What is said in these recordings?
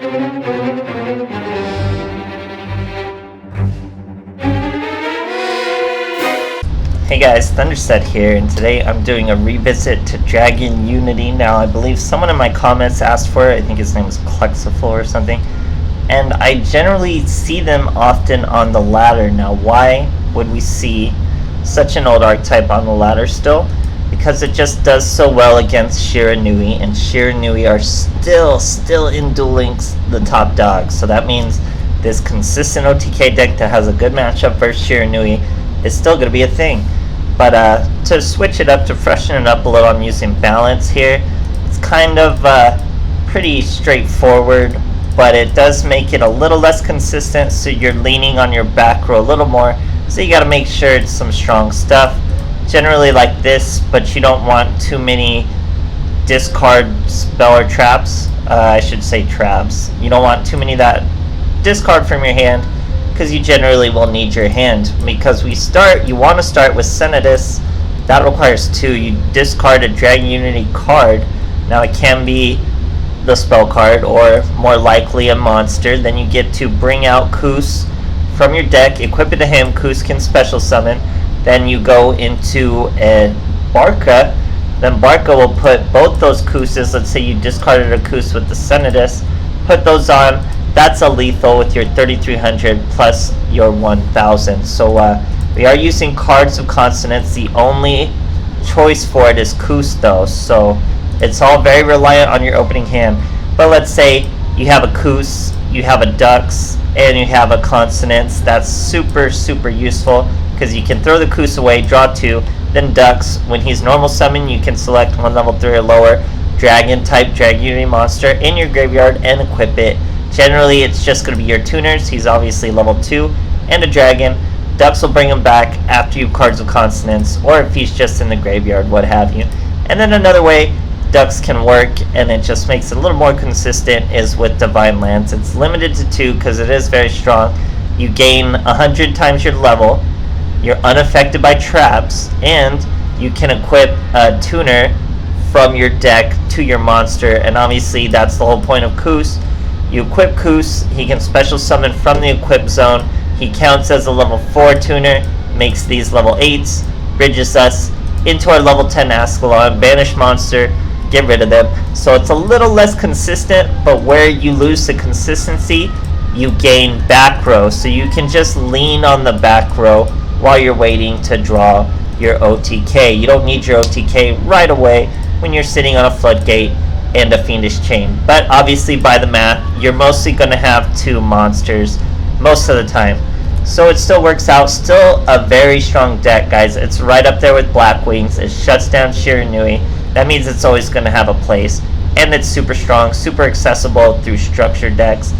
Hey guys, THUNDERSTUD here, and today I'm doing a revisit to Dragunity. Now, I believe someone in my comments asked for it. I think his name was Klexiful or something. And I generally see them often on the ladder. Now, why would we see such an old archetype on the ladder still? Because it just does so well against Shiranui, and Shiranui are still in Duel Links the top dogs. So that means this consistent OTK deck that has a good matchup versus Shiranui is still going to be a thing. But to switch it up, to freshen it up a little, I'm using balance here. It's kind of pretty straightforward, but it does make it a little less consistent, so you're leaning on your back row a little more. So you got to make sure it's some strong stuff. Generally like this, but you don't want too many discard spell or traps. I should say traps. You don't want too many that discard from your hand, because you generally will need your hand. Because you want to start with Senidus. That requires 2. You discard a Dragunity card. Now it can be the spell card, or more likely a monster. Then you get to bring out Koos from your deck, equip it to him. Koos can special summon. Then you go into a Barca. Then Barca will put both those Kooses. Let's say you discarded a Koos with the Senidus. Put those on. That's a lethal with your 3300 plus your 1000. So we are using cards of consonants. The only choice for it is Koos though, so it's all very reliant on your opening hand. But let's say you have a Koos, you have a Dux, and you have a consonants. That's super useful, because you can throw the Koos away, draw 2, then Dux. When he's normal summon, you can select one level 3 or lower dragon type Dragunity monster in your graveyard and equip it. Generally, it's just going to be your tuners. He's obviously level 2 and a dragon. Dux will bring him back after you have cards of consonants, or if he's just in the graveyard, what have you. And then another way Dux can work, and it just makes it a little more consistent, is with Divine Lance. It's limited to 2 because it is very strong. You gain 100 times your level. You're unaffected by traps, and you can equip a tuner from your deck to your monster. And obviously, that's the whole point of Koos. You equip Koos, he can special summon from the equip zone. He counts as a level 4 tuner, makes these level 8s, bridges us into our level 10 Ascalon, banish monster, get rid of them. So it's a little less consistent, but where you lose the consistency, you gain back row. So you can just lean on the back row while you're waiting to draw your OTK. You don't need your OTK right away when you're sitting on a floodgate and a Fiendish Chain. But obviously, by the math, you're mostly going to have 2 monsters most of the time. So it still works out. Still a very strong deck, guys. It's right up there with Black Wings. It shuts down Shiranui. That means it's always going to have a place. And it's super strong, super accessible through structured decks.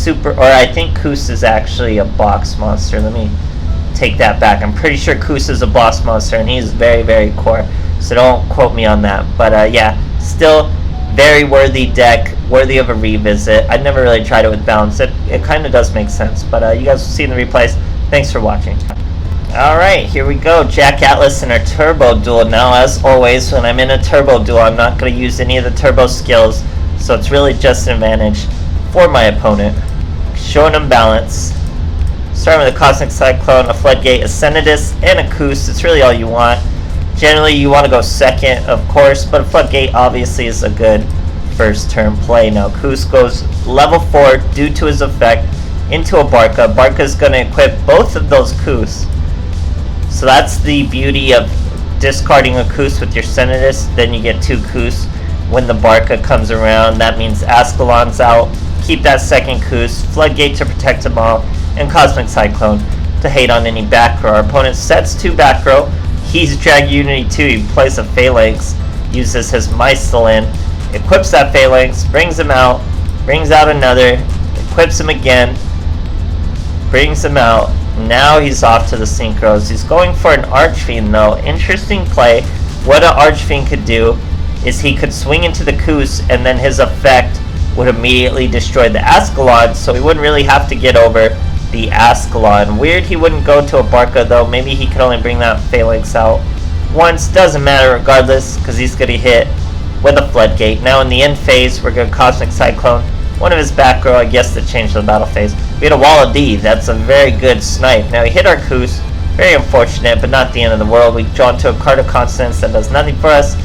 Or I think Koos is actually a box monster. Let me take that back. I'm pretty sure Koos is a boss monster, and he's very core. So don't quote me on that. But yeah, still very worthy deck, worthy of a revisit. I've never really tried it with balance. It kind of does make sense, but you guys will see in the replays. Thanks for watching. Alright, here we go. Jack Atlas in our Turbo Duel. Now, as always, when I'm in a Turbo Duel, I'm not going to use any of the Turbo skills, so it's really just an advantage for my opponent. Showing him balance. Starting with a Cosmic Cyclone, a Floodgate, a Senidus, and a Koos. It's really all you want. Generally, you want to go second, of course, but a Floodgate obviously is a good first turn play. Now, Koos goes level 4 due to his effect into a Barca. Barca is going to equip both of those Koos. So that's the beauty of discarding a Koos with your Senidus. Then you get 2 Koos when the Barca comes around. That means Ascalon's out. Keep that second Koos, Floodgate to protect them all, and Cosmic Cyclone to hate on any back row. Our opponent sets 2 back row. He's Dragunity 2. He plays a Phalanx, uses his Mystilin, equips that Phalanx, brings him out, brings out another, equips him again, brings him out. Now he's off to the Synchros. He's going for an Archfiend though. Interesting play. What an Archfiend could do is he could swing into the Koos, and then his effect would immediately destroy the Ascalon, so he wouldn't really have to get over the Ascalon. Weird he wouldn't go to a Barca though. Maybe he could only bring that Phalanx out once. Doesn't matter regardless, because he's going to hit with a Floodgate. Now in the end phase, we're going to Cosmic Cyclone One of his back row, I guess, that changed the battle phase. We had a Wall of D. That's a very good snipe. Now, he hit our Koos. Very unfortunate, but not the end of the world. We draw into a card of Consonance that does nothing for us.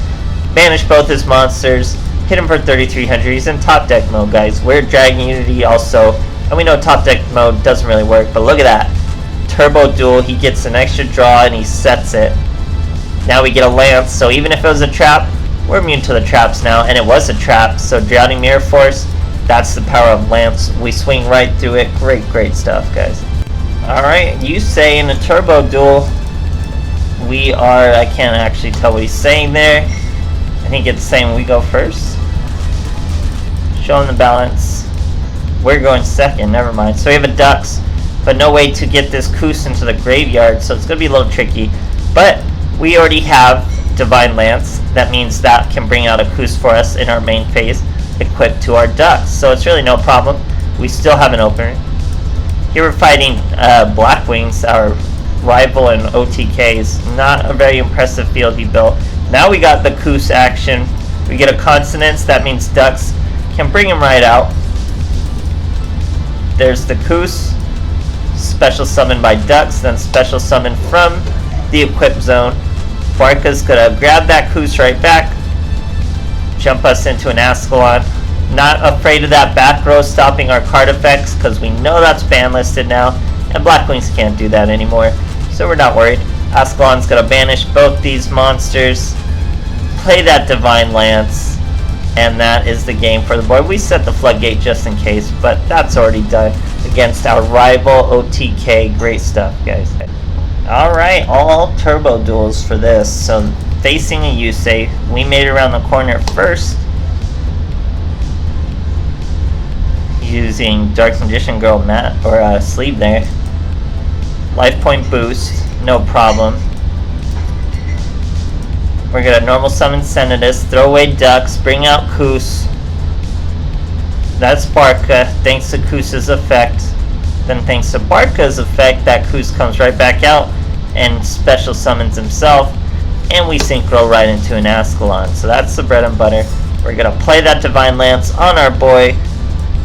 Banish both his monsters. Hit him for 3,300. He's in top deck mode, guys. We're Dragunity also. And we know top deck mode doesn't really work, but look at that. Turbo Duel. He gets an extra draw, and he sets it. Now we get a Lance, so even if it was a trap, we're immune to the traps now, and it was a trap. So Drowning Mirror Force, that's the power of Lance. We swing right through it. Great stuff, guys. Alright, you say in a Turbo Duel, we are, I can't actually tell what he's saying there. I think it's saying we go first. Showing the balance. We're going second, never mind. So we have a Dux, but no way to get this Koos into the graveyard, so it's going to be a little tricky. But we already have Divine Lance. That means that can bring out a Koos for us in our main phase, equipped to our Dux. So it's really no problem. We still have an opener. Here we're fighting Black Wings, our rival in OTKs. Not a very impressive field he built. Now we got the Koos action. We get a Consonance. That means Dux can bring him right out. There's the Koos. Special summon by Dux, then special summon from the equip zone. Barca's gonna grab that Koos right back. Jump us into an Ascalon. Not afraid of that back row stopping our card effects, because we know that's ban listed now, and Black Wings can't do that anymore, so we're not worried. Ascalon's gonna banish both these monsters, play that Divine Lance, and that is the game for the board. We set the floodgate just in case, but that's already done against our rival OTK. Great stuff, guys. Alright, all turbo duels for this. So facing a Yusei, we made it around the corner first using Dark Magician Girl mat or sleeve there. Life point boost, no problem. We're gonna normal summon Senatus, throw away Dux, bring out Koos. That's Barca, thanks to Koos's effect. Then thanks to Barca's effect, that Koos comes right back out and special summons himself, and we synchro right into an Ascalon. So that's the bread and butter. We're gonna play that Divine Lance on our boy,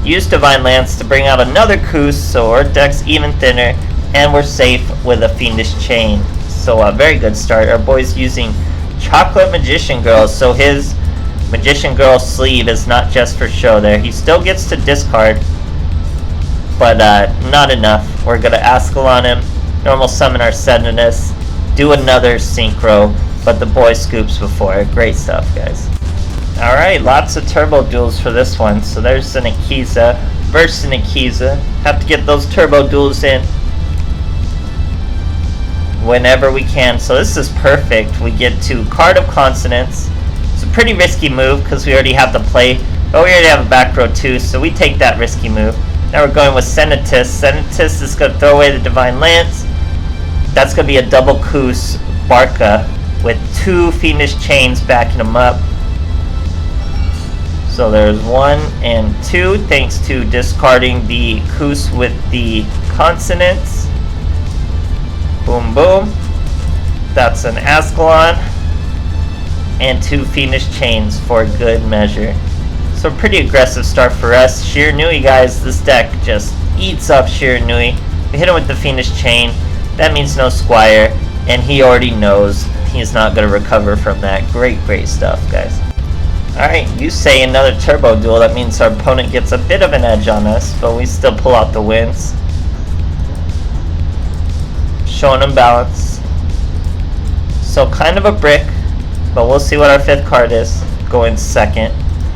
use Divine Lance to bring out another Koos, so our deck's even thinner, and we're safe with a Fiendish Chain. So a very good start. Our boy's using Chocolate Magician Girl, so his Magician Girl sleeve is not just for show there. He still gets to discard, but not enough. We're gonna Ascalon him, normal summon our Senatus, do another synchro, but the boy scoops before. Great stuff, guys. Alright, lots of turbo duels for this one. So there's an Akiza versus an Akiza. Have to get those turbo duels in whenever we can. So this is perfect. We get to Card of Consonance. It's a pretty risky move because we already have the play, but we already have a back row too, so we take that risky move. Now we're going with Senatus. Senatus is going to throw away the Divine Lance. That's going to be a double Koos Barca with two Fiendish Chains backing him up. So there's 1 and 2, thanks to discarding the Koos with the Consonance. Boom, boom. That's an Ascalon. And 2 Fiendish Chains for good measure. So pretty aggressive start for us. Shiranui, guys, this deck just eats up Shiranui. We hit him with the Fiendish Chain. That means no Squire. And he already knows he's not going to recover from that. Great stuff, guys. Alright, you say another turbo duel. That means our opponent gets a bit of an edge on us, but we still pull out the wins. Showing him balance. So kind of a brick, but we'll see what our 5th card is. Going second.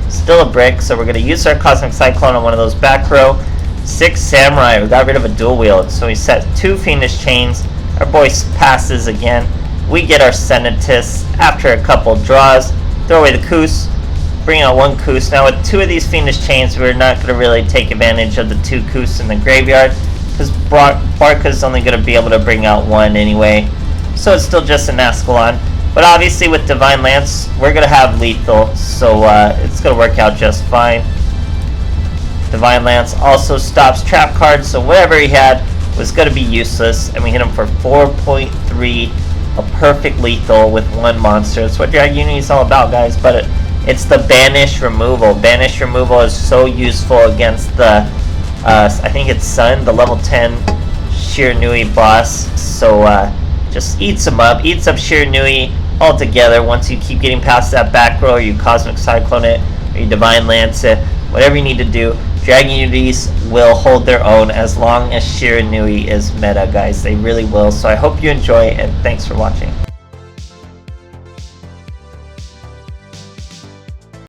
Still a brick, so we're going to use our Cosmic Cyclone on one of those back row. 6 Samurai, we got rid of a dual wield, so we set 2 Fiendish Chains. Our boy passes again. We get our Senatus after a couple draws. Throw away the Koos. Bring out 1 Koos. Now with 2 of these Fiendish Chains, we're not going to really take advantage of the 2 Koos in the graveyard, because Barca's only going to be able to bring out 1 anyway. So it's still just an Ascalon. But obviously with Divine Lance, we're going to have lethal, so it's going to work out just fine. Divine Lance also stops trap cards, so whatever he had was going to be useless, and we hit him for 4.3, a perfect lethal with 1 monster. That's what Dragunity is all about, guys, but It's the Banish Removal. Banish Removal is so useful against the, I think it's Sun, the level 10 Shiranui boss. So just eats him up. Eats up Shiranui altogether once you keep getting past that back row, or you Cosmic Cyclone it, or you Divine Lance it. Whatever you need to do. Dragunities will hold their own as long as Shiranui is meta, guys. They really will. So I hope you enjoy, and thanks for watching.